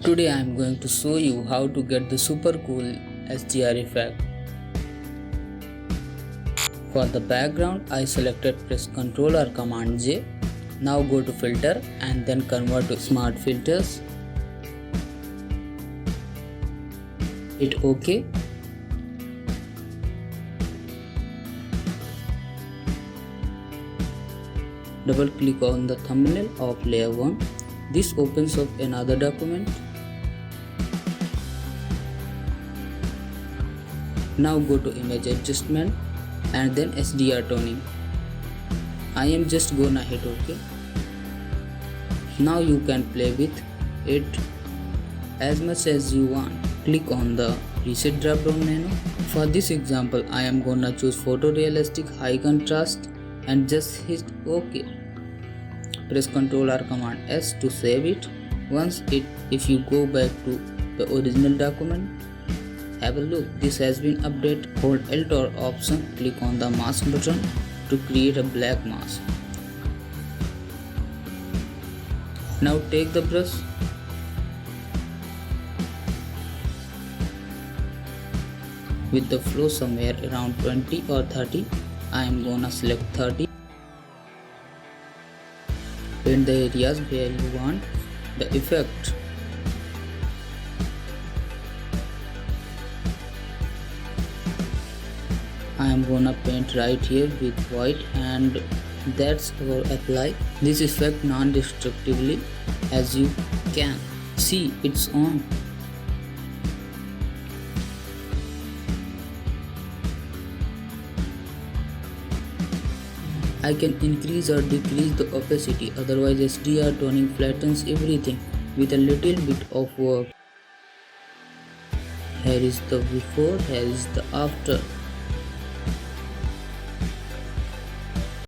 Today I am going to show you how to get the super cool HDR effect. For the background I selected press Ctrl or Command J. Now go to filter and then convert to smart filters. Hit OK. Double click on the thumbnail of layer 1. This opens up another document. Now go to image adjustment and then HDR toning. I am just gonna hit OK. Now you can play with it as much as you want. Click on the preset drop down menu. For this example I am gonna choose photorealistic high contrast and just hit OK. Press Ctrl or Command S to save it. If you go back to the original document, have a look. This has been updated. Hold Alt or Option, click on the mask button to create a black mask. Now take the brush with the flow somewhere around 20 or 30. I am gonna select 30. Paint the areas where you want the effect. I am gonna paint right here with white, and that's our apply this effect non-destructively. As you can see, it's on. I can increase or decrease the opacity, otherwise HDR toning flattens everything with a little bit of work. Here is the before, here is the after.